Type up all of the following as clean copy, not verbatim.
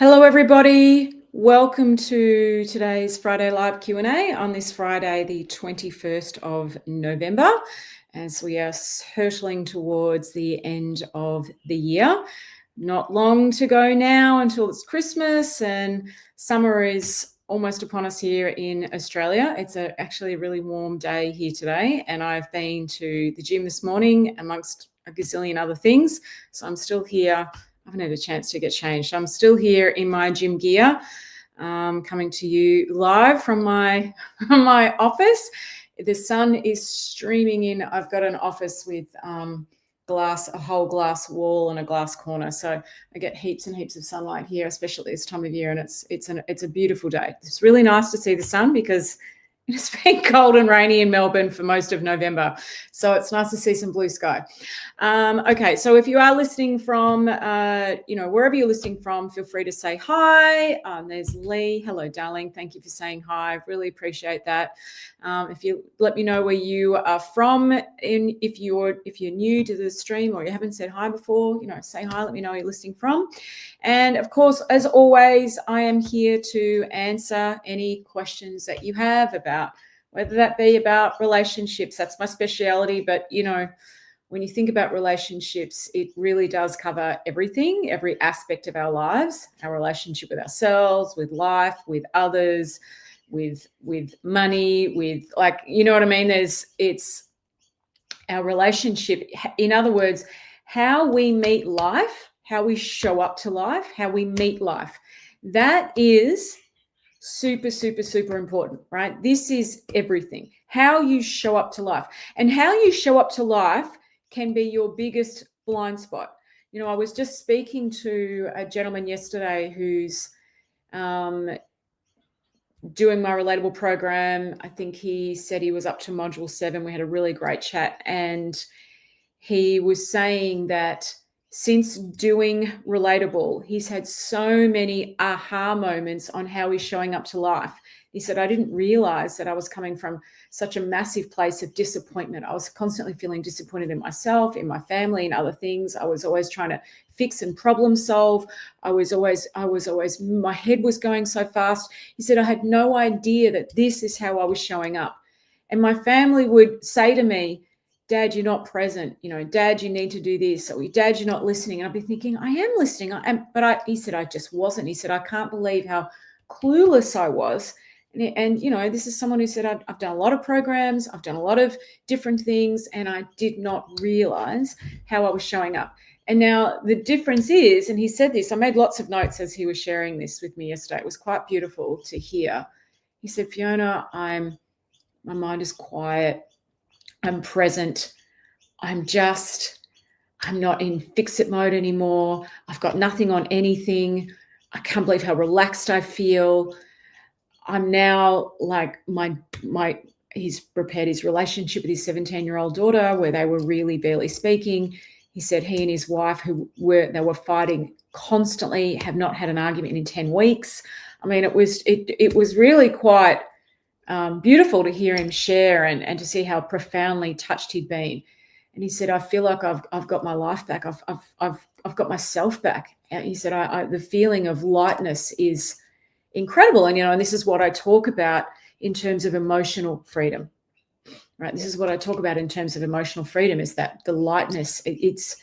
Hello, everybody. Welcome to today's Friday Live Q&A on this Friday, the 21st of November, as we are hurtling towards the end of the year. Not long to go now until it's Christmas, and summer is almost upon us here in Australia. It's actually a really warm day here today, and I've been to the gym this morning amongst a gazillion other things. So I'm still here. I haven't had a chance to get changed. I'm still here in my gym gear, coming to you live from my office. The sun is streaming in. I've got an office with a whole glass wall and a glass corner, so I get heaps and heaps of sunlight here, especially this time of year, and it's a beautiful day. It's really nice to see the sun because it's been cold and rainy in Melbourne for most of November, so it's nice to see some blue sky. Okay, so if you are listening from, wherever you're listening from, feel free to say hi. There's Lee. Hello, darling. Thank you for saying hi. I really appreciate that. If you let me know where you are from, if you're new to the stream or you haven't said hi before, say hi. Let me know where you're listening from. And of course, as always, I am here to answer any questions that you have about, whether that be about relationships. That's my speciality, but when you think about relationships, it really does cover everything, every aspect of our lives, our relationship with ourselves, with life, with others, with money, with what I mean? It's our relationship. In other words, how we meet life, how we show up to life, how we meet life. That is super, super, super important, right? This is everything. How you show up to life. And how you show up to life can be your biggest blind spot. I was just speaking to a gentleman yesterday who's doing my Relatable program. I think he said he was up to module 7. We had a really great chat, and he was saying that since doing Relatable, he's had so many aha moments on how he's showing up to life. He said, I didn't realize that I was coming from such a massive place of disappointment. I was constantly feeling disappointed in myself, in my family, and other things. I was always trying to fix and problem solve. I was always, my head was going so fast. He said, I had no idea that this is how I was showing up. And my family would say to me, Dad, you're not present. Dad, you need to do this. Or Dad, you're not listening. And I'd be thinking, I am listening. He said, I just wasn't. He said, I can't believe how clueless I was. And this is someone who said, I've done a lot of programs. I've done a lot of different things, and I did not realize how I was showing up. And now the difference is, and he said this, I made lots of notes as he was sharing this with me yesterday. It was quite beautiful to hear. He said, Fiona, my mind is quiet. I'm present. I'm not in fix-it mode anymore. I've got nothing on anything. I can't believe how relaxed I feel. I'm now like he's repaired his relationship with his 17-year-old daughter, where they were really barely speaking. He said he and his wife, they were fighting constantly, have not had an argument in 10 weeks. I mean, it was really quite beautiful to hear him share and to see how profoundly touched he'd been. And he said, I feel like I've got my life back. I've got myself back. And he said, the feeling of lightness is incredible. And this is what I talk about in terms of emotional freedom, right? This is what I talk about in terms of emotional freedom, is that the lightness, it's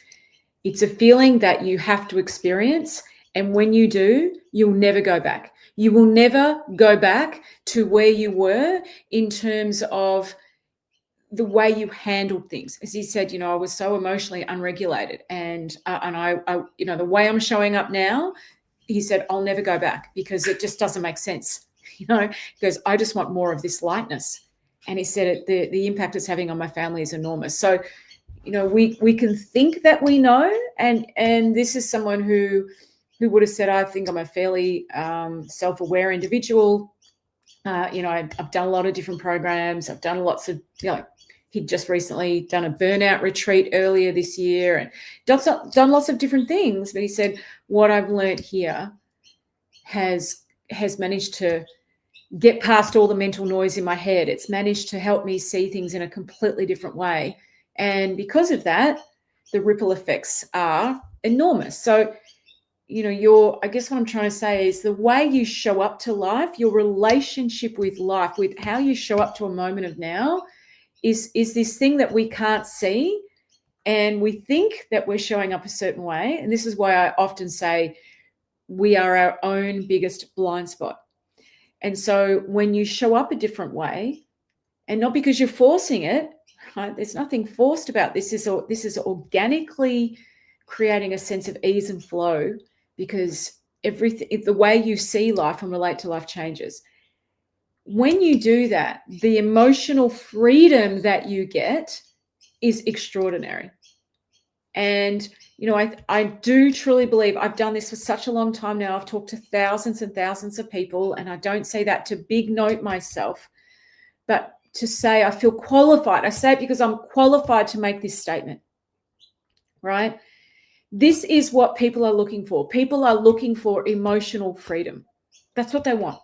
a feeling that you have to experience. And when you do, you'll never go back. You will never go back to where you were in terms of the way you handled things. As he said, I was so emotionally unregulated, and I the way I'm showing up now, he said, I'll never go back because it just doesn't make sense. He goes, I just want more of this lightness. And he said the impact it's having on my family is enormous. So, we can think that we know, and this is someone who would have said, I think I'm a fairly self-aware individual. I've done a lot of different programs. I've done lots of, he'd just recently done a burnout retreat earlier this year and done lots of different things. But he said, what I've learned here has managed to get past all the mental noise in my head. It's managed to help me see things in a completely different way. And because of that, the ripple effects are enormous. So I guess what I'm trying to say is the way you show up to life, your relationship with life, with how you show up to a moment of now is this thing that we can't see. And we think that we're showing up a certain way. And this is why I often say we are our own biggest blind spot. And so when you show up a different way, and not because you're forcing it, right? There's nothing forced about this. This is organically creating a sense of ease and flow, because the way you see life and relate to life changes. When you do that, the emotional freedom that you get is extraordinary. And, I do truly believe, I've done this for such a long time now. I've talked to thousands and thousands of people, and I don't say that to big note myself, but to say I feel qualified. I say it because I'm qualified to make this statement, right? This is what people are looking for. People are looking for emotional freedom. That's what they want.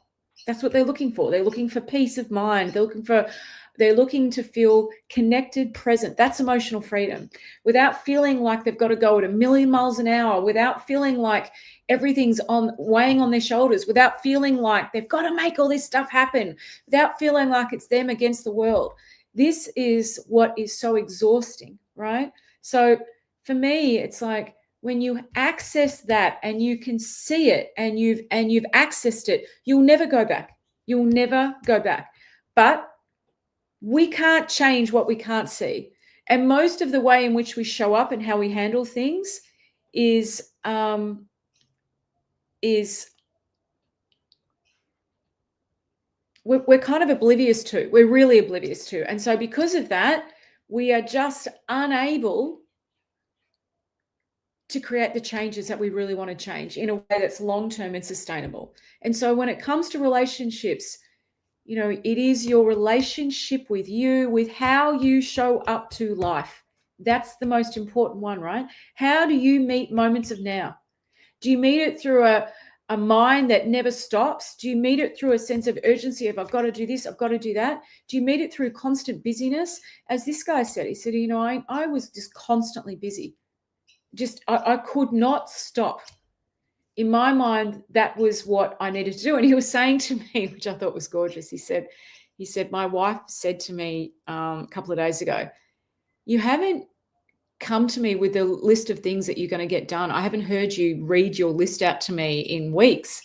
That's what they're looking for. They're looking for peace of mind. They're looking to feel connected, present. That's emotional freedom. Without feeling like they've got to go at 1,000,000 miles an hour, without feeling like everything's weighing on their shoulders, without feeling like they've got to make all this stuff happen, without feeling like it's them against the world. This is what is so exhausting, right? So for me, it's like when you access that and you can see it and you've accessed it, you'll never go back. You'll never go back. But we can't change what we can't see. And most of the way in which we show up and how we handle things is we're kind of oblivious to. We're really oblivious to. And so because of that, we are just unable to create the changes that we really want to change in a way that's long-term and sustainable. And so when it comes to relationships, it is your relationship with you, with how you show up to life. That's the most important one, right? How do you meet moments of now? Do you meet it through a mind that never stops? Do you meet it through a sense of urgency of I've got to do this, I've got to do that? Do you meet it through constant busyness? As this guy said, he said, I was just constantly busy. I could not stop. In my mind, that was what I needed to do. And he was saying to me, which I thought was gorgeous, he said, my wife said to me a couple of days ago, you haven't come to me with a list of things that you're going to get done. I haven't heard you read your list out to me in weeks.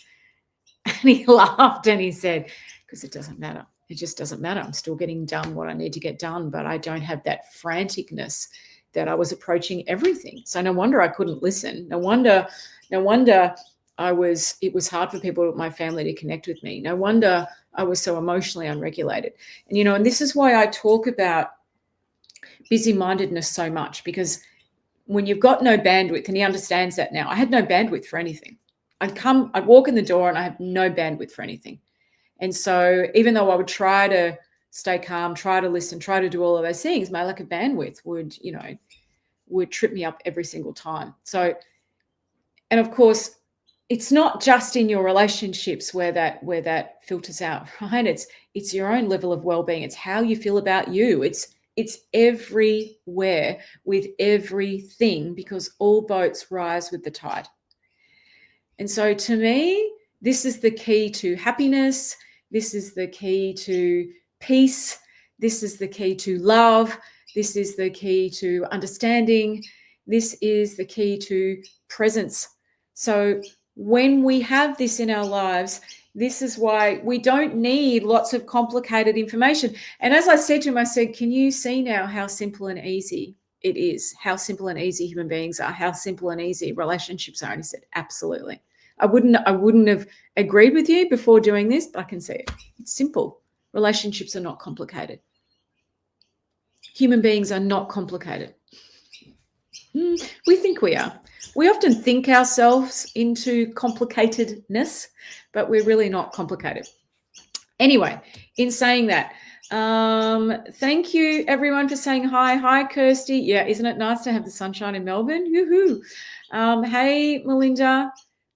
And he laughed and he said, because it doesn't matter. It just doesn't matter. I'm still getting done what I need to get done, but I don't have that franticness that I was approaching everything. So no wonder I couldn't listen. No wonder it was hard for people, my family, to connect with me. No wonder I was so emotionally unregulated. And, and this is why I talk about busy-mindedness so much, because when you've got no bandwidth, and he understands that now, I had no bandwidth for anything. I'd walk in the door and I have no bandwidth for anything. And so even though I would try to stay calm, try to listen, try to do all of those things, my lack of bandwidth would trip me up every single time. So, and of course, it's not just in your relationships where that filters out, right? It's your own level of well-being. It's how you feel about you. It's everywhere with everything, because all boats rise with the tide. And so to me, this is the key to happiness. This is the key to peace. This is the key to love. This is the key to understanding. This is the key to presence. So when we have this in our lives, this is why we don't need lots of complicated information. And as I said to him, I said, can you see now how simple and easy it is, how simple and easy human beings are, how simple and easy relationships are? And he said, absolutely. I wouldn't have agreed with you before doing this, but I can see it. It's simple. Relationships are not complicated. Human beings are not complicated. We think we are. We often think ourselves into complicatedness, but we're really not complicated. Anyway, in saying that, thank you everyone for saying hi. Hi, Kirsty. Yeah, isn't it nice to have the sunshine in Melbourne? Yoo-hoo. Hey, Melinda.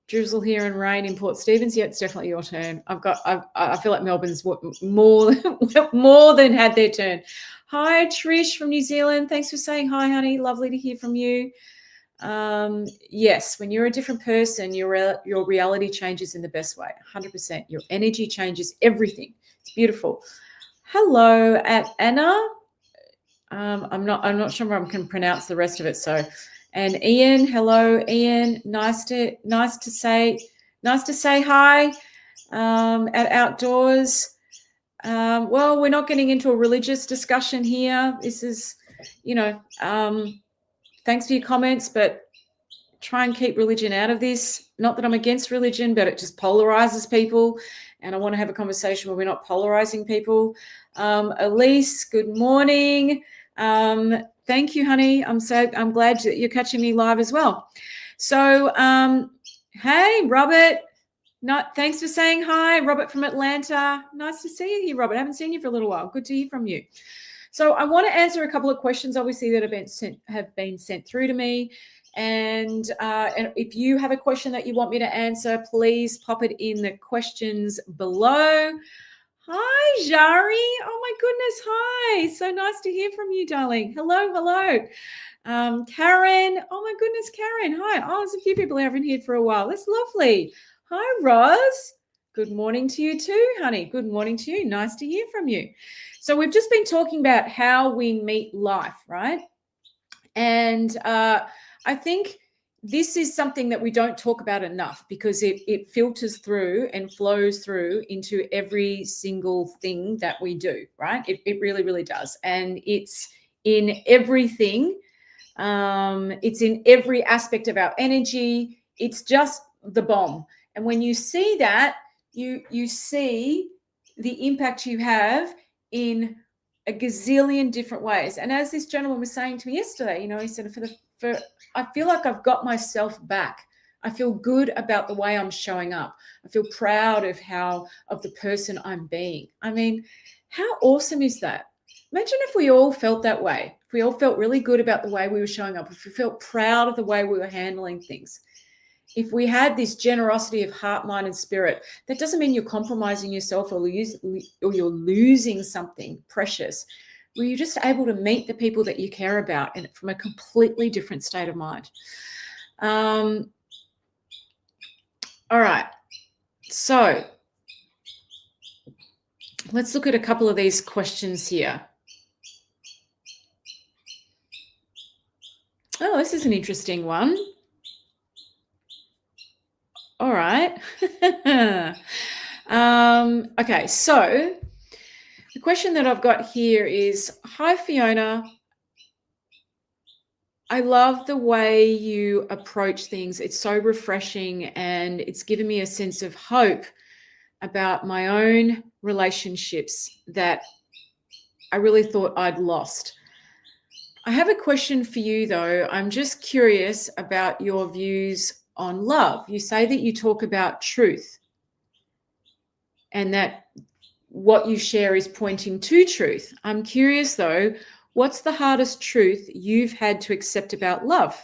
Drizzle here and rain in Port Stephens. Yeah, it's definitely your turn. I feel like Melbourne's more than had their turn. Hi, Trish from New Zealand. Thanks for saying hi, honey. Lovely to hear from you. Yes, when you're a different person, your reality changes in the best way. 100%. Your energy changes everything. It's beautiful. Hello, at Anna. I'm not sure if I can pronounce the rest of it. So, and Ian, hello, Ian. Nice to say hi. At Outdoors. Well, we're not getting into a religious discussion here. This is, thanks for your comments, but try and keep religion out of this. Not that I'm against religion, but it just polarizes people. And I want to have a conversation where we're not polarizing people. Elise, good morning. Thank you, honey. I'm glad that you're catching me live as well. So, hey, Robert. Thanks for saying hi, Robert from Atlanta. Nice to see you here, Robert. I haven't seen you for a little while. Good to hear from you. So I want to answer a couple of questions, obviously, that have been sent through to me. And if you have a question that you want me to answer, please pop it in the questions below. Hi, Jari. Oh, my goodness. Hi. So nice to hear from you, darling. Hello. Karen. Oh, my goodness, Karen. Hi. Oh, there's a few people who haven't here for a while. That's lovely. Hi, Roz. Good morning to you too, honey. Good morning to you. Nice to hear from you. So we've just been talking about how we meet life, right? And I think this is something that we don't talk about enough because it filters through and flows through into every single thing that we do, right? It really, really does. And it's in everything. It's in every aspect of our energy. It's just the bomb. And when you see that, you see the impact you have in a gazillion different ways. And as this gentleman was saying to me yesterday, he said, I feel like I've got myself back. I feel good about the way I'm showing up. I feel proud of the person I'm being. I mean, how awesome is that? Imagine if we all felt that way. If we all felt really good about the way we were showing up, if we felt proud of the way we were handling things. If we had this generosity of heart, mind, and spirit, that doesn't mean you're compromising yourself or you're losing something precious. Where you're just able to meet the people that you care about and from a completely different state of mind. All right. So let's look at a couple of these questions here. Oh, this is an interesting one. All right. Okay, so the question that I've got here is, hi, Fiona. I love the way you approach things. It's so refreshing and it's given me a sense of hope about my own relationships that I really thought I'd lost. I have a question for you, though. I'm just curious about your views on love. You say that you talk about truth and that what you share is pointing to truth. I'm curious, though, what's the hardest truth you've had to accept about love?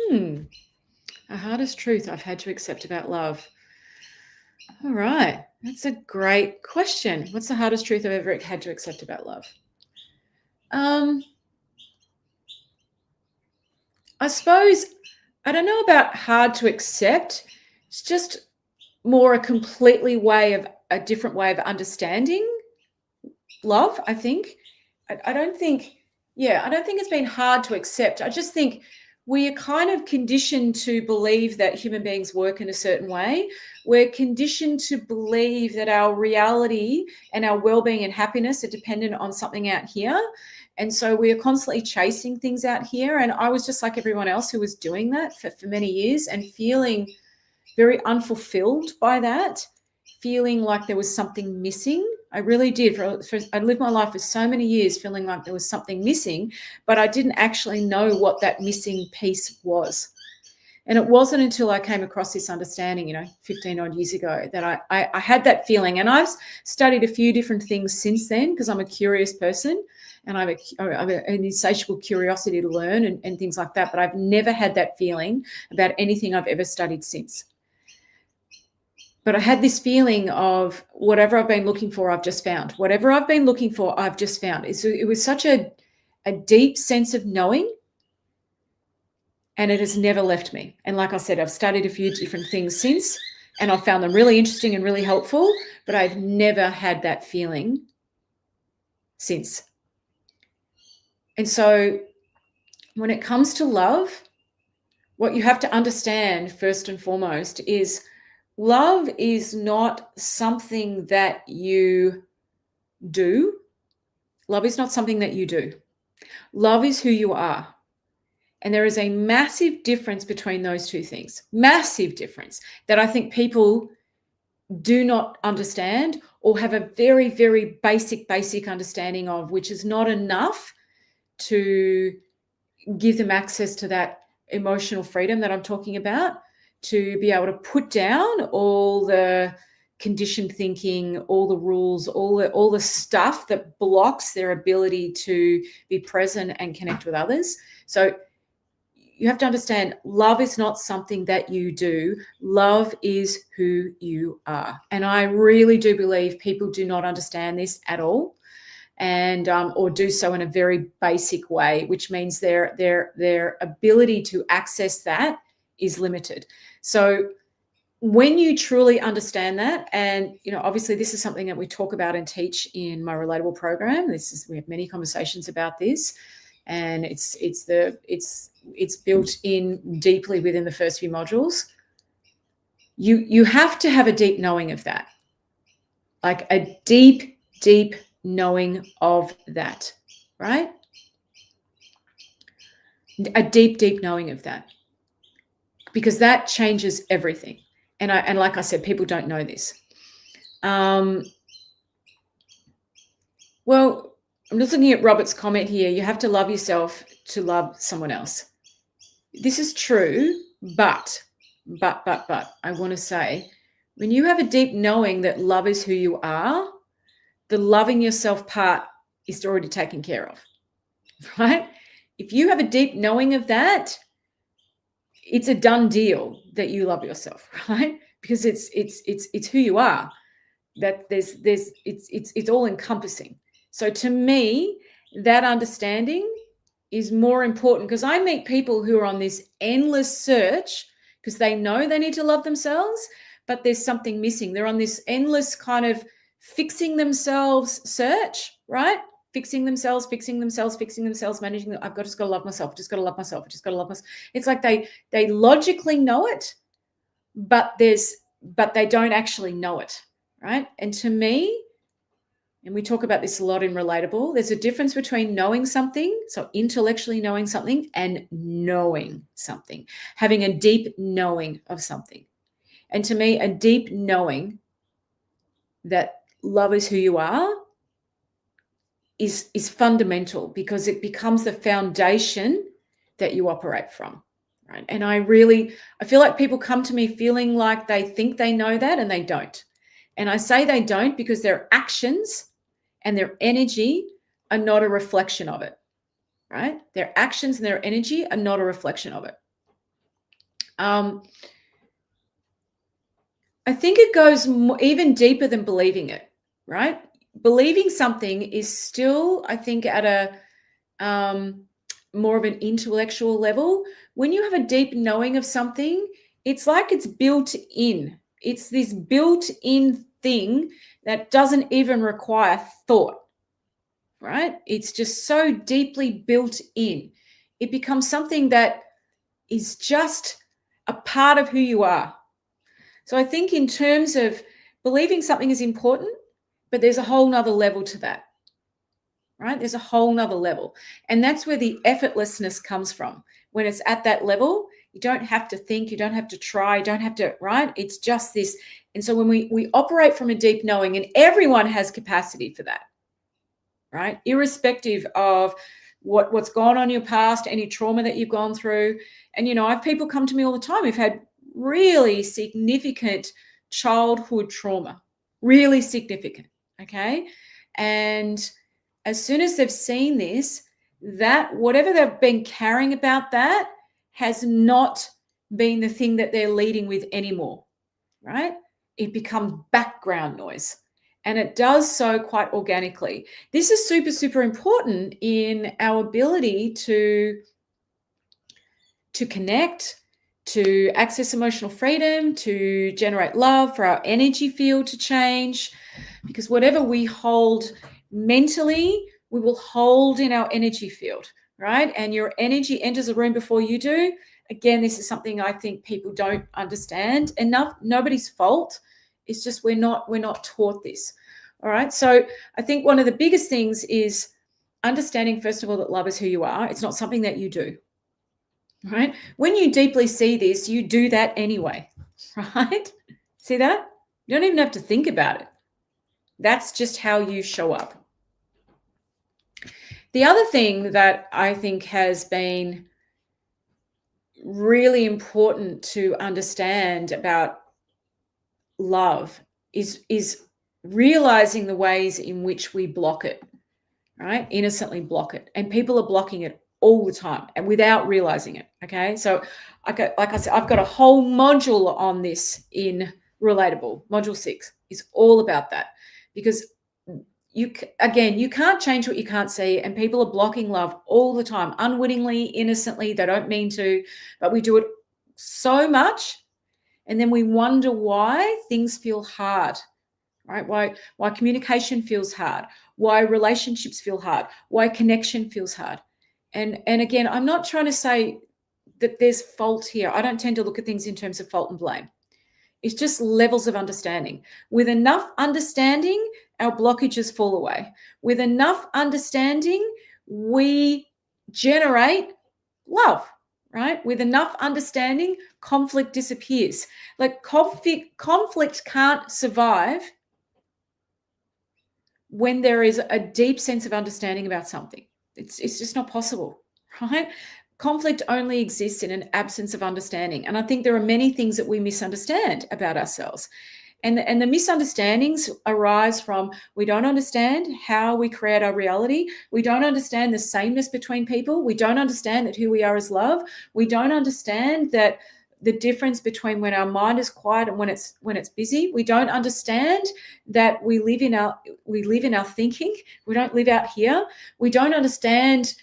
The hardest truth I've had to accept about love. All right. That's a great question. What's the hardest truth I've ever had to accept about love? I suppose, I don't know about hard to accept. It's just more a different way of understanding love, I think. I don't think it's been hard to accept. I just think we are kind of conditioned to believe that human beings work in a certain way. We're conditioned to believe that our reality and our well-being and happiness are dependent on something out here. And so we are constantly chasing things out here. And I was just like everyone else who was doing that for many years and feeling very unfulfilled by that, feeling like there was something missing. I really did. I lived my life for so many years feeling like there was something missing, but I didn't actually know what that missing piece was. And it wasn't until I came across this understanding, 15 odd years ago, that I had that feeling. And I've studied a few different things since then because I'm a curious person and I have an insatiable curiosity to learn and things like that. But I've never had that feeling about anything I've ever studied since. But I had this feeling of whatever I've been looking for, I've just found. Whatever I've been looking for, I've just found. It was such a deep sense of knowing, and it has never left me. And like I said, I've studied a few different things since, and I've found them really interesting and really helpful, but I've never had that feeling since. And so when it comes to love, what you have to understand first and foremost is love is not something that you do. Love is not something that you do. Love is who you are. And there is a massive difference between those two things. Massive difference that I think people do not understand or have a very, very basic understanding of, which is not enough to give them access to that emotional freedom that I'm talking about, to be able to put down all the conditioned thinking, all the rules, all the stuff that blocks their ability to be present and connect with others. So you have to understand, love is not something that you do. Love is who you are. And I really do believe people do not understand this at all, and or do so in a very basic way, which means their ability to access that is limited. So when you truly understand that, and obviously this is something that we talk about and teach in my Relatable program. We have many conversations about this, and it's built in deeply within the first few modules. You have to have a deep knowing of that, like a deep knowing of that, right? A deep knowing of that, because that changes everything. And like I said, people don't know this. Well, I'm just looking at Robert's comment here. You have to love yourself to love someone else. This is true, but I want to say, when you have a deep knowing that love is who you are, the loving yourself part is already taken care of, right? If you have a deep knowing of that, it's a done deal that you love yourself, right? Because it's who you are. That it's all encompassing. So to me, that understanding is more important, because I meet people who are on this endless search because they know they need to love themselves, but there's something missing. They're on this endless kind of fixing themselves search, right? Fixing themselves, managing. I've just got to love myself. Just got to love myself. Just got to love myself. It's like they logically know it, but they don't actually know it, right? And to me, and we talk about this a lot in Relatable, there's a difference between knowing something, so intellectually knowing something, and knowing something, having a deep knowing of something. And to me, a deep knowing that love is who you are is fundamental, because it becomes the foundation that you operate from, right? And I feel like people come to me feeling like they think they know that, and they don't. And I say they don't because their actions and their energy are not a reflection of it, right? Their actions and their energy are not a reflection of it. I think it goes even deeper than believing it, right? Believing something is still, I think, at a more of an intellectual level. When you have a deep knowing of something, it's like it's built in. It's this built-in thing that doesn't even require thought, right? It's just so deeply built in. It becomes something that is just a part of who you are. So I think in terms of believing something is important, but there's a whole nother level to that, right? There's a whole nother level. And that's where the effortlessness comes from. When it's at that level, you don't have to think, you don't have to try, you don't have to, right? It's just this. And so when we operate from a deep knowing, and everyone has capacity for that, right? Irrespective of what's gone on in your past, any trauma that you've gone through. And, I have people come to me all the time who've had really significant childhood trauma, really significant, okay? And as soon as they've seen this, that whatever they've been carrying about that has not been the thing that they're leading with anymore, right? it becomes background noise. And it does so quite organically. This is super, super important in our ability to connect, to access emotional freedom, to generate love, for our energy field to change. Because whatever we hold mentally, we will hold in our energy field, right? And your energy enters a room before you do. Again, this is something I think people don't understand enough. Nobody's fault. It's just we're not taught this. All right. So I think one of the biggest things is understanding, first of all, that love is who you are. It's not something that you do. Right? When you deeply see this, you do that anyway. Right? See that? You don't even have to think about it. That's just how you show up. The other thing that I think has been really important to understand about love is realizing the ways in which we block it, right? Innocently block it. And people are blocking it all the time and without realizing it. Okay. So like I said, I've got a whole module on this in Relatable. Module 6 is all about that, because you can't change what you can't see, and people are blocking love all the time, unwittingly, innocently. They don't mean to, but we do it so much. And then we wonder why things feel hard, right? Why communication feels hard, why relationships feel hard, why connection feels hard. And again, I'm not trying to say that there's fault here. I don't tend to look at things in terms of fault and blame. It's just levels of understanding. With enough understanding, our blockages fall away. With enough understanding, we generate love, right? With enough understanding, conflict disappears. Like conflict can't survive when there is a deep sense of understanding about something. It's just not possible, right? Conflict only exists in an absence of understanding. And I think there are many things that we misunderstand about ourselves. And the misunderstandings arise from we don't understand how we create our reality. We don't understand the sameness between people. We don't understand that who we are is love. We don't understand that the difference between when our mind is quiet and when it's busy. We don't understand that we live in our thinking. We don't live out here. We don't understand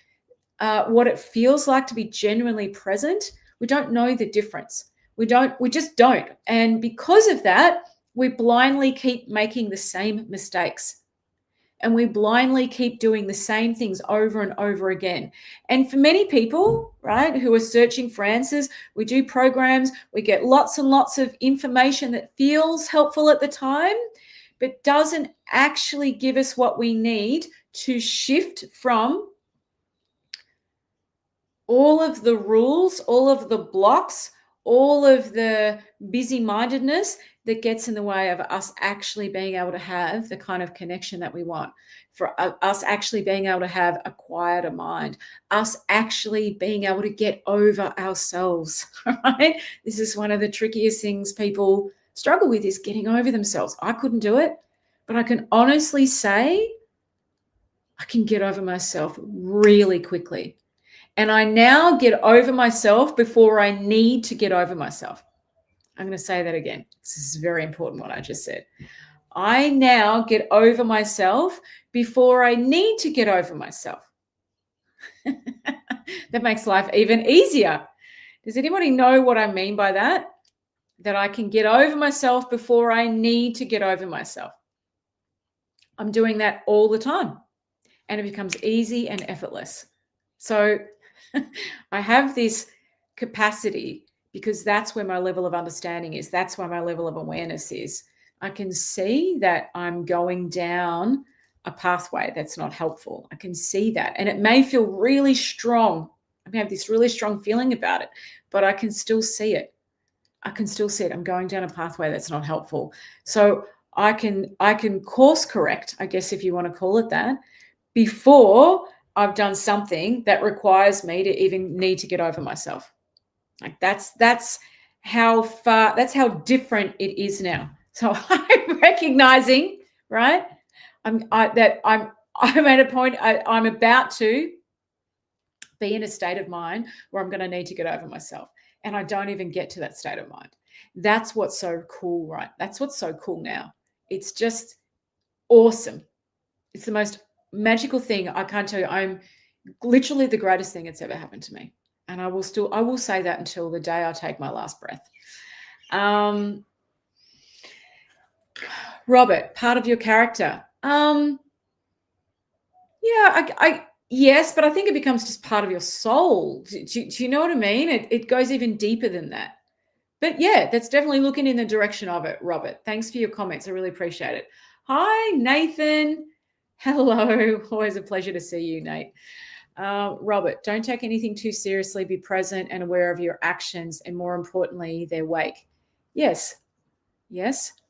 what it feels like to be genuinely present. We don't know the difference. We just don't. And because of that, we blindly keep making the same mistakes. And we blindly keep doing the same things over and over again. And for many people, right, who are searching for answers, we do programs, we get lots and lots of information that feels helpful at the time, but doesn't actually give us what we need to shift from all of the rules, all of the blocks, all of the busy-mindedness that gets in the way of us actually being able to have the kind of connection that we want, for us actually being able to have a quieter mind, us actually being able to get over ourselves, right? This is one of the trickiest things people struggle with, is getting over themselves. I couldn't do it, but I can honestly say I can get over myself really quickly. And I now get over myself before I need to get over myself. I'm going to say that again. This is very important, what I just said. I now get over myself before I need to get over myself. That makes life even easier. Does anybody know what I mean by that? That I can get over myself before I need to get over myself. I'm doing that all the time, and it becomes easy and effortless. So I have this capacity because that's where my level of understanding is. That's where my level of awareness is. I can see that I'm going down a pathway that's not helpful. I can see that. And it may feel really strong. I may have this really strong feeling about it, but I can still see it. I can still see it. I'm going down a pathway that's not helpful. So I can course correct, I guess, if you want to call it that, before I've done something that requires me to even need to get over myself. Like that's how different it is now. So I'm recognizing, right? I'm at a point. I'm about to be in a state of mind where I'm going to need to get over myself, and I don't even get to that state of mind. That's what's so cool, right? That's what's so cool now. It's just awesome. It's the most magical thing. I can't tell you. I'm literally the greatest thing that's ever happened to me. And I will say that until the day I take my last breath. Robert, part of your character. Yes, but I think it becomes just part of your soul. Do you know what I mean? It goes even deeper than that. But yeah, that's definitely looking in the direction of it, Robert. Thanks for your comments. I really appreciate it. Hi, Nathan. Hello. Always a pleasure to see you, Nate. Robert, don't take anything too seriously. Be present and aware of your actions and, more importantly, their wake. Yes.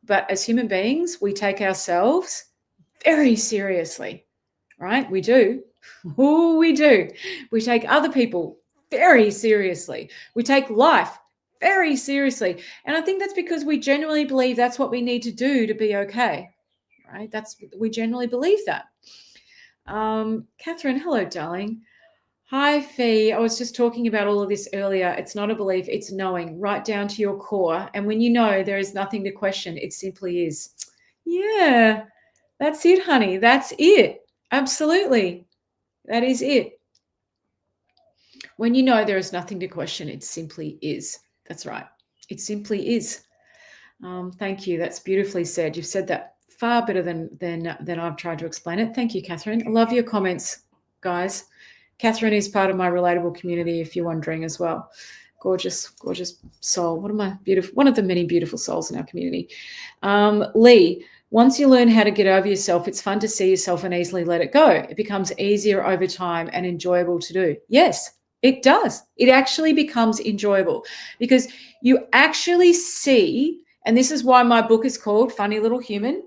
But as human beings, we take ourselves very seriously, right? We do. Oh, we do. We take other people very seriously. We take life very seriously. And I think that's because we genuinely believe that's what we need to do to be okay, right? We generally believe that. Catherine, hello, darling. Hi, Fee. I was just talking about all of this earlier. It's not a belief, it's knowing right down to your core. And when you know, there is nothing to question. It simply is. Yeah, that's it, honey. That's it. Absolutely. That is it. When you know there is nothing to question, it simply is. That's right. It simply is. Thank you. That's beautifully said. You've said that far better than I've tried to explain it. Thank you, Catherine. I love your comments, guys. Catherine is part of my relatable community, if you're wondering as well. Gorgeous, gorgeous soul. One of the many beautiful souls in our community. Lee, once you learn how to get over yourself, it's fun to see yourself and easily let it go. It becomes easier over time and enjoyable to do. Yes, it does. It actually becomes enjoyable because you actually see, and this is why my book is called Funny Little Human,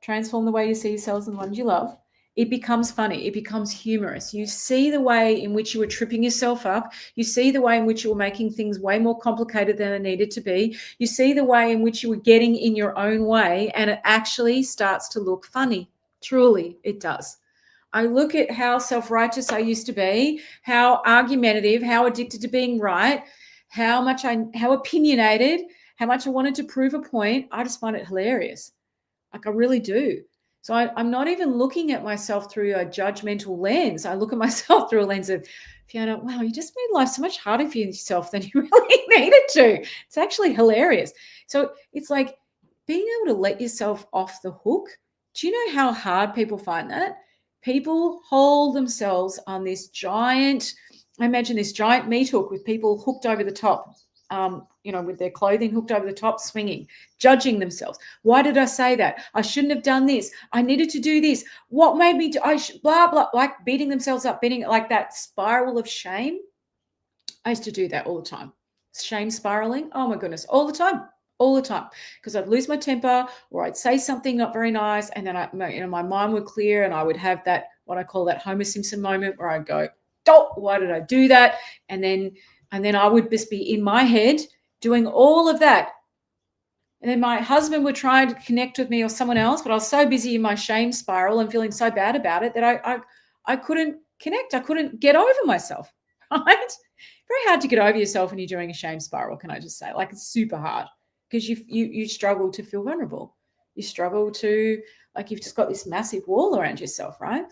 Transform the Way You See Yourselves and the Ones You Love. It becomes funny. It becomes humorous. You see the way in which you were tripping yourself up. You see the way in which you were making things way more complicated than it needed to be. You see the way in which you were getting in your own way, and it actually starts to look funny. Truly, it does. I look at how self-righteous I used to be, how argumentative, how addicted to being right, how opinionated, how much I wanted to prove a point. I just find it hilarious. Like I really do. So I'm not even looking at myself through a judgmental lens. I look at myself through a lens of, Fiona, wow, you just made life so much harder for yourself than you really needed to. It's actually hilarious. So it's like being able to let yourself off the hook. Do you know how hard people find that? People hold themselves on this giant, I imagine this giant meat hook with people hooked over the top, with their clothing hooked over the top, swinging, judging themselves. Why did I say that? I shouldn't have done this. I needed to do this. What made me do? Blah, blah, like beating themselves up, beating it like that spiral of shame. I used to do that all the time. Shame spiraling. Oh my goodness, all the time, because I'd lose my temper or I'd say something not very nice, and then my mind would clear, and I would have that what I call that Homer Simpson moment where I'd go, "Oh, why did I do that?" And then I would just be in my head doing all of that. And then my husband would try to connect with me or someone else, but I was so busy in my shame spiral and feeling so bad about it that I couldn't connect. I couldn't get over myself, right? Very hard to get over yourself when you're doing a shame spiral, can I just say? Like, it's super hard because you struggle to feel vulnerable. You struggle to, like, you've just got this massive wall around yourself, right?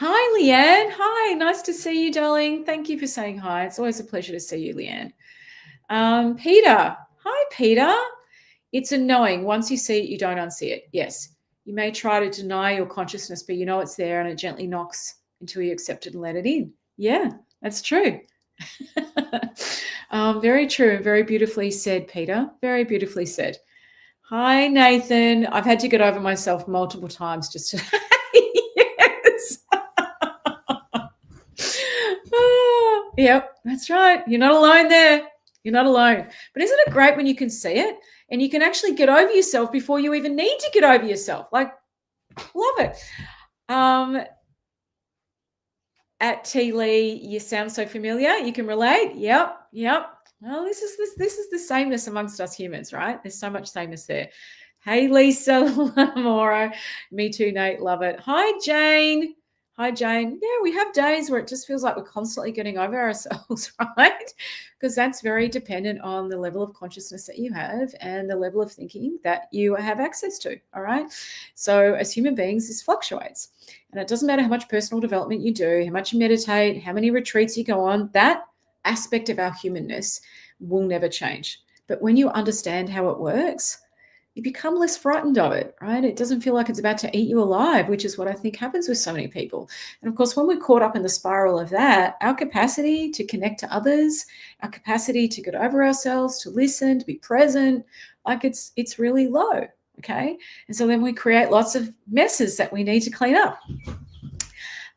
Hi, Leanne. Hi, nice to see you, darling. Thank you for saying hi. It's always a pleasure to see you, Leanne. Peter. Hi, Peter. It's a knowing. Once you see it, you don't unsee it. Yes. You may try to deny your consciousness, but you know it's there, and it gently knocks until you accept it and let it in. Yeah, that's true. Very true and very beautifully said, Peter. Very beautifully said. Hi, Nathan. I've had to get over myself multiple times just to... Yes. Yep, that's right. You're not alone there. You're not alone. But isn't it great when you can see it and you can actually get over yourself before you even need to get over yourself? Like, love it. At T Lee, you sound so familiar. You can relate. Yep. Well, this is the sameness amongst us humans, right? There's so much sameness there. Hey, Lisa Lamora. Me too, Nate. Love it. Hi, Jane. Hi, Jane. Yeah, we have days where it just feels like we're constantly getting over ourselves, right? Because that's very dependent on the level of consciousness that you have and the level of thinking that you have access to. All right. So, as human beings, this fluctuates. And it doesn't matter how much personal development you do, how much you meditate, how many retreats you go on, that aspect of our humanness will never change. But when you understand how it works, you become less frightened of it, right? It doesn't feel like it's about to eat you alive, which is what I think happens with so many people. And of course, when we're caught up in the spiral of that, our capacity to connect to others, our capacity to get over ourselves, to listen, to be present, like it's really low. Okay. And so then we create lots of messes that we need to clean up.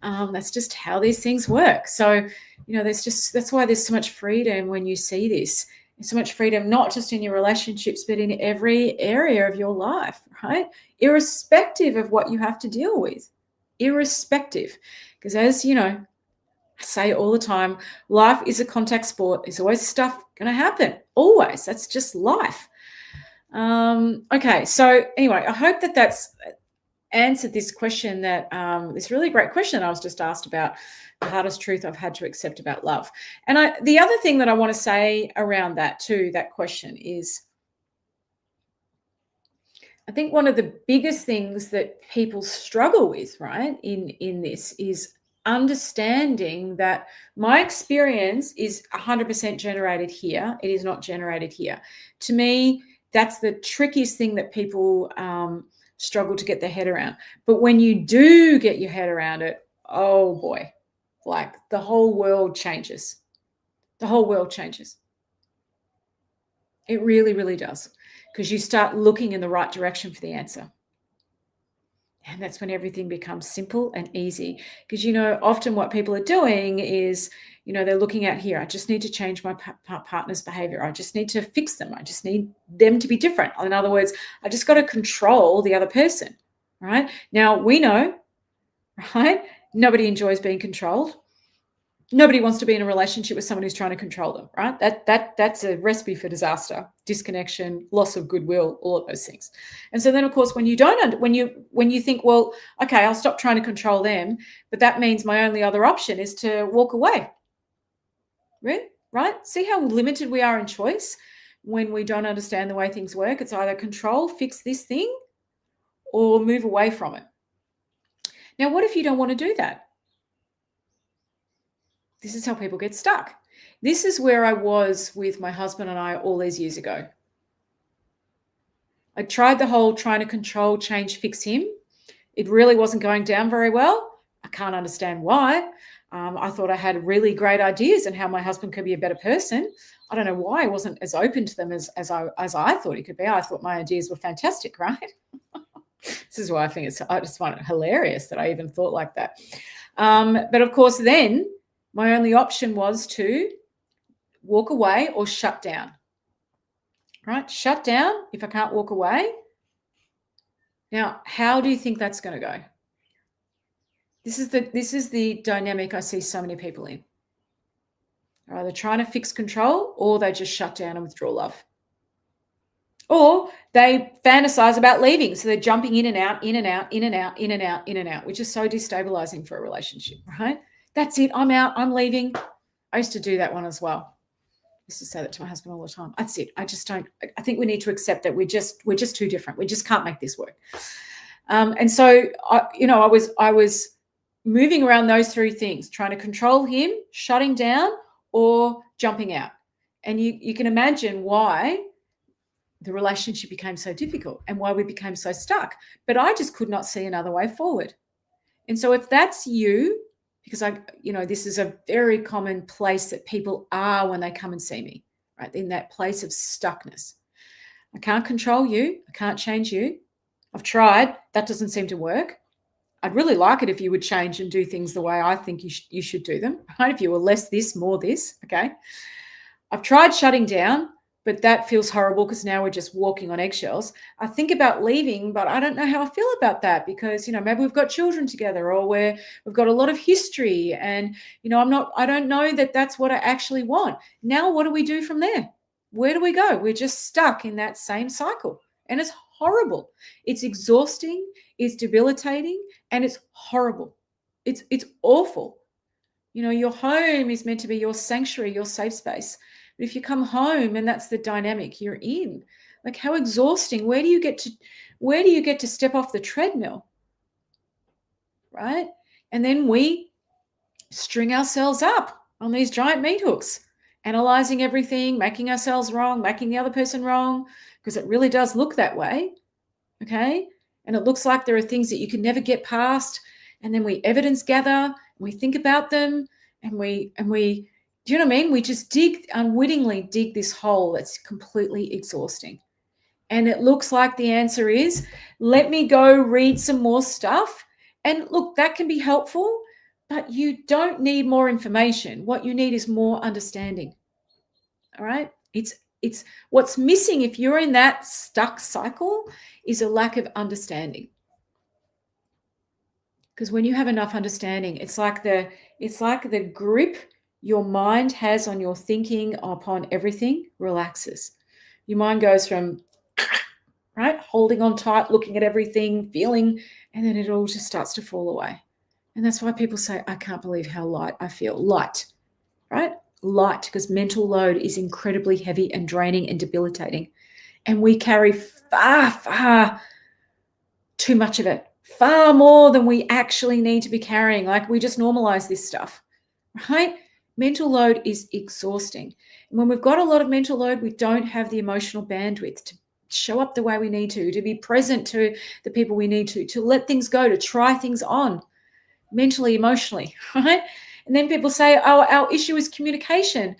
That's just how these things work. So, that's why there's so much freedom when you see this. There's so much freedom, not just in your relationships, but in every area of your life, right? Irrespective of what you have to deal with, irrespective. Because as you know, I say all the time, life is a contact sport. There's always stuff going to happen. Always. That's just life. Okay. So anyway, I hope that that's answered this question this really great question I was just asked about the hardest truth I've had to accept about love. And the other thing that I want to say around that too, that question is, I think one of the biggest things that people struggle with, right, in this is understanding that my experience is 100% generated here. It is not generated here. To me, that's the trickiest thing that people struggle to get their head around. But when you do get your head around it, oh boy, like the whole world changes. The whole world changes. It really, really does. Because you start looking in the right direction for the answer. And that's when everything becomes simple and easy. Because, often what people are doing is, they're looking at here, I just need to change my partner's behavior. I just need to fix them. I just need them to be different. In other words, I just got to control the other person, right? Now, we know, right? Nobody enjoys being controlled. Nobody wants to be in a relationship with someone who's trying to control them, right? That's a recipe for disaster, disconnection, loss of goodwill, all of those things. And so then, of course, when you think, well, okay, I'll stop trying to control them, but that means my only other option is to walk away, right? See how limited we are in choice when we don't understand the way things work. It's either control, fix this thing, or move away from it. Now, what if you don't want to do that? This is how people get stuck. This is where I was with my husband and I all these years ago. I tried the whole trying to control, change, fix him. It really wasn't going down very well. I can't understand why. I thought I had really great ideas and how my husband could be a better person. I don't know why I wasn't as open to them as I thought he could be. I thought my ideas were fantastic, right? This is why I just find it hilarious that I even thought like that. But of course, then my only option was to walk away or shut down, right? Shut down if I can't walk away. Now, how do you think that's going to go? This is the dynamic I see so many people in. They're either trying to fix control or they just shut down and withdraw love. Or they fantasize about leaving. So they're jumping in and out, in and out, in and out, in and out, in and out, which is so destabilizing for a relationship, right? That's it. I'm out. I'm leaving. I used to do that one as well. I used to say that to my husband all the time. That's it. I think we need to accept that we're just too different. We just can't make this work. And so, I was moving around those three things, trying to control him, shutting down, or jumping out. And you can imagine why the relationship became so difficult and why we became so stuck. But I just could not see another way forward. And so if that's you, because this is a very common place that people are when they come and see me, right? In that place of stuckness. I can't control you. I can't change you. I've tried. That doesn't seem to work. I'd really like it if you would change and do things the way I think you should do them, right? If you were less this, more this, okay? I've tried shutting down, but that feels horrible because now we're just walking on eggshells. I think about leaving, but I don't know how I feel about that because, maybe we've got children together or we've got a lot of history and, I don't know that that's what I actually want. Now, what do we do from there? Where do we go? We're just stuck in that same cycle and it's horrible. It's exhausting, it's debilitating, and it's horrible. It's awful. Your home is meant to be your sanctuary, your safe space. But if you come home and that's the dynamic you're in, like, how exhausting. Where do you get to step off the treadmill? Right? And then we string ourselves up on these giant meat hooks, analyzing everything, making ourselves wrong, making the other person wrong, because it really does look that way. Okay? And it looks like there are things that you can never get past. And then we evidence gather, and we think about them, and we, do you know what I mean? We just unwittingly dig this hole that's completely exhausting. And it looks like the answer is, let me go read some more stuff. And look, that can be helpful, but you don't need more information. What you need is more understanding. All right? It's what's missing if you're in that stuck cycle is a lack of understanding. Because when you have enough understanding, it's like the grip your mind has on your thinking upon everything relaxes. Your mind goes from, right, holding on tight, looking at everything, feeling, and then it all just starts to fall away. And that's why people say, I can't believe how light I feel. Light, right? Light, because mental load is incredibly heavy and draining and debilitating. And we carry far, far too much of it, far more than we actually need to be carrying. Like, we just normalize this stuff, right? Mental load is exhausting. And when we've got a lot of mental load, we don't have the emotional bandwidth to show up the way we need to be present to the people we need to let things go, to try things on mentally, emotionally, right? And then people say, oh, our issue is communication.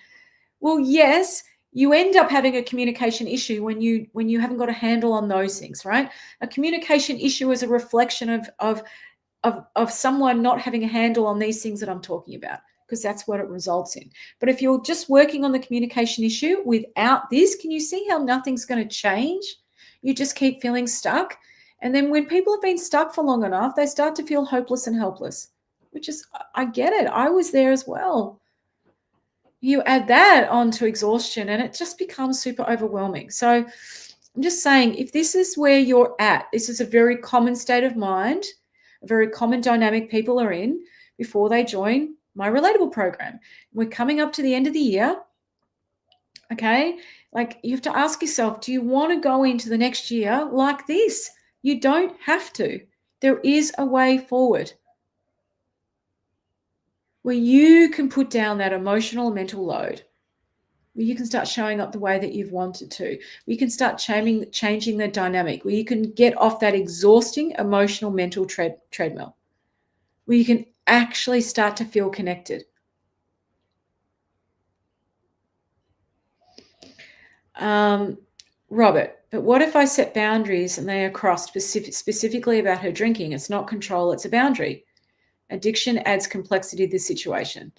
Well, yes, you end up having a communication issue when you haven't got a handle on those things, right? A communication issue is a reflection of someone not having a handle on these things that I'm talking about, because that's what it results in. But if you're just working on the communication issue without this, can you see how nothing's going to change? You just keep feeling stuck. And then when people have been stuck for long enough, they start to feel hopeless and helpless, which is, I get it. I was there as well. You add that onto exhaustion and it just becomes super overwhelming. So I'm just saying, if this is where you're at, this is a very common state of mind, a very common dynamic people are in before they join my Relatable program. We're coming up to the end of the year. Okay. Like, you have to ask yourself, do you want to go into the next year like this? You don't have to. There is a way forward where you can put down that emotional and mental load, where you can start showing up the way that you've wanted to, where you can start changing the dynamic, where you can get off that exhausting emotional, mental treadmill, where you can actually start to feel connected. Robert, but what if I set boundaries and they are crossed specifically about her drinking? It's not control, it's a boundary. Addiction adds complexity to the situation.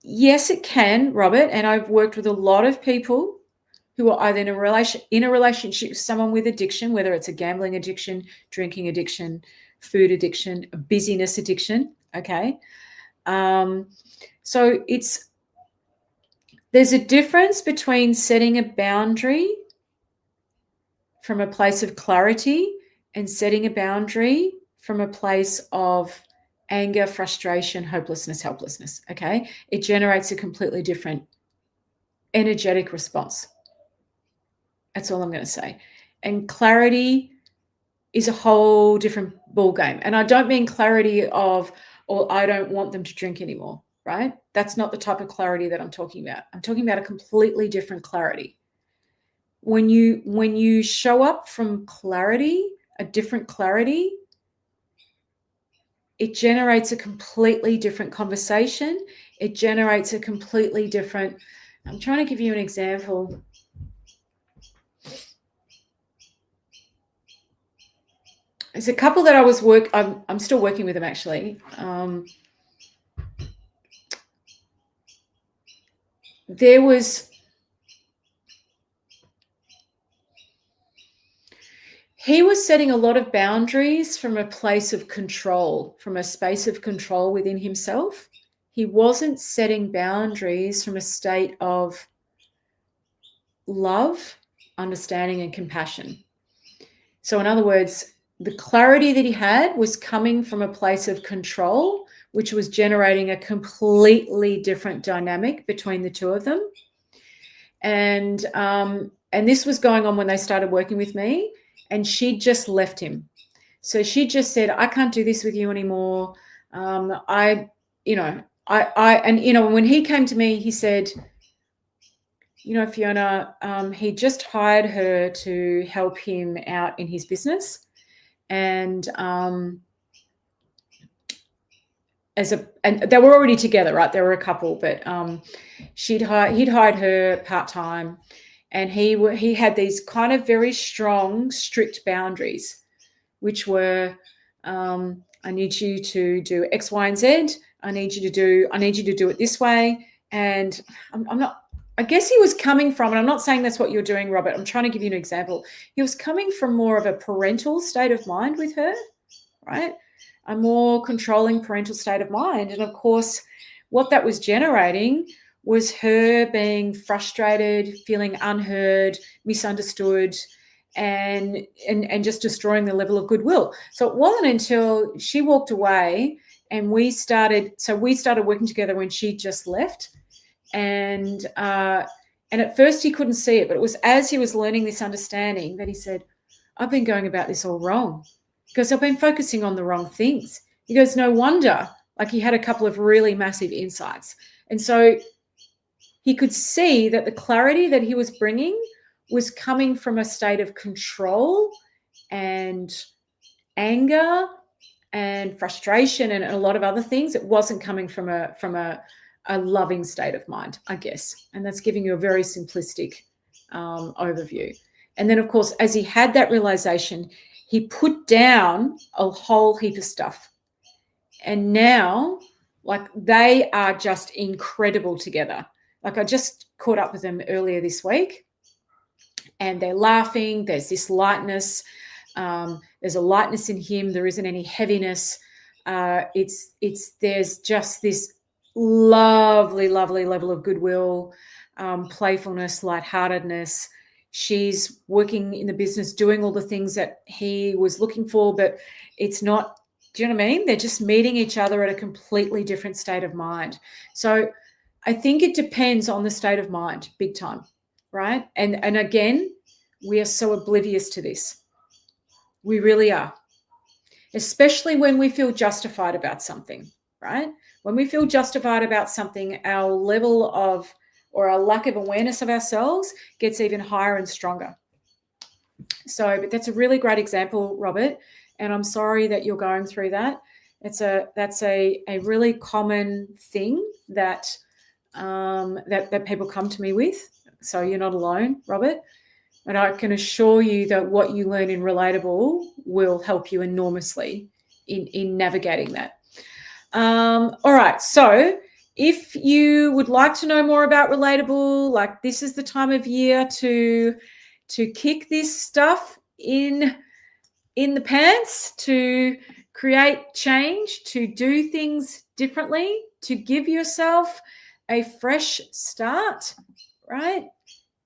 Yes, it can, Robert. And I've worked with a lot of people who are either in a relationship with someone with addiction, whether it's a gambling addiction, drinking addiction, food addiction, a busyness addiction. Okay. So there's a difference between setting a boundary from a place of clarity and setting a boundary from a place of anger, frustration, hopelessness, helplessness. Okay. It generates a completely different energetic response. That's all I'm going to say. And clarity is a whole different ball game. And I don't mean clarity of, or I don't want them to drink anymore, right? That's not the type of clarity that I'm talking about. I'm talking about a completely different clarity. When you show up from clarity, a different clarity, it generates a completely different conversation. It generates a completely different, I'm trying to give you an example. There's a couple that I'm still working with them, actually. He was setting a lot of boundaries from a place of control, from a space of control within himself. He wasn't setting boundaries from a state of love, understanding, and compassion. So in other words, the clarity that he had was coming from a place of control, which was generating a completely different dynamic between the two of them. And this was going on when they started working with me, and she just left him. So she just said, I can't do this with you anymore. And when he came to me, he said, Fiona, he just hired her to help him out in his business. And and they were already together, right? They were a couple, but he'd hired her part-time, and he had these kind of very strong, strict boundaries, which were, I need you to do X, Y, and Z. I need you to do it this way. And I guess he was coming from, and I'm not saying that's what you're doing, Robert. I'm trying to give you an example. He was coming from more of a parental state of mind with her, right? A more controlling parental state of mind. And of course, what that was generating was her being frustrated, feeling unheard, misunderstood, and just destroying the level of goodwill. So it wasn't until she walked away and we started working together when she just left. And at first he couldn't see it, but it was as he was learning this understanding that he said, I've been going about this all wrong because I've been focusing on the wrong things. He goes, no wonder. Like, he had a couple of really massive insights. And so he could see that the clarity that he was bringing was coming from a state of control and anger and frustration and a lot of other things. It wasn't coming from a loving state of mind, I guess. And that's giving you a very simplistic overview. And then, of course, as he had that realization, he put down a whole heap of stuff. And now, like, they are just incredible together. Like, I just caught up with them earlier this week, and they're laughing. There's this lightness. There's a lightness in him. There isn't any heaviness. There's just this lovely, lovely level of goodwill, playfulness, lightheartedness. She's working in the business, doing all the things that he was looking for, but it's not, do you know what I mean? They're just meeting each other at a completely different state of mind. So I think it depends on the state of mind, big time, right? And again, we are so oblivious to this. We really are, especially when we feel justified about something, right? When we feel justified about something, our level of, or our lack of awareness of ourselves gets even higher and stronger. So, but that's a really great example, Robert, and I'm sorry that you're going through that. That's a really common thing that that people come to me with. So you're not alone, Robert. And I can assure you that what you learn in Relatable will help you enormously in navigating that. All right. So if you would like to know more about Relatable, like, this is the time of year to kick this stuff in the pants, to create change, to do things differently, to give yourself a fresh start, right?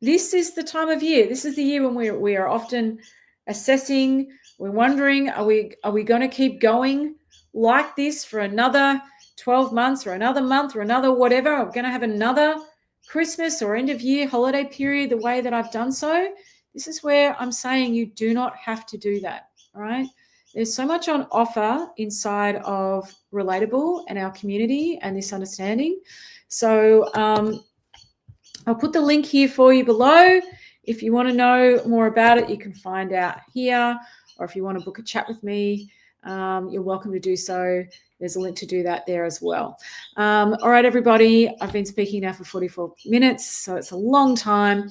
This is the time of year. This is the year when we are often assessing. We're wondering, are we going to keep going like this for another 12 months or another month or another whatever? Are we going to have another Christmas or end of year holiday period the way that I've done so? This is where I'm saying you do not have to do that, all right? There's so much on offer inside of Relatable and our community and this understanding. So I'll put the link here for you below. If you want to know more about it, you can find out here, or if you want to book a chat with me, you're welcome to do so. There's a link to do that there as well. All right, everybody, I've been speaking now for 44 minutes, so it's a long time.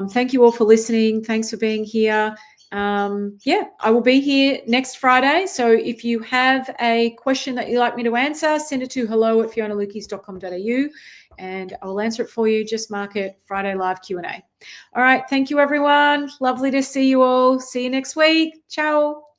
Thank you all for listening. Thanks for being here. Yeah, I will be here next Friday. So if you have a question that you'd like me to answer, send it to hello@fionalukis.com.au and I'll answer it for you. Just mark it Friday Live Q&A. All right. Thank you, everyone. Lovely to see you all. See you next week. Ciao.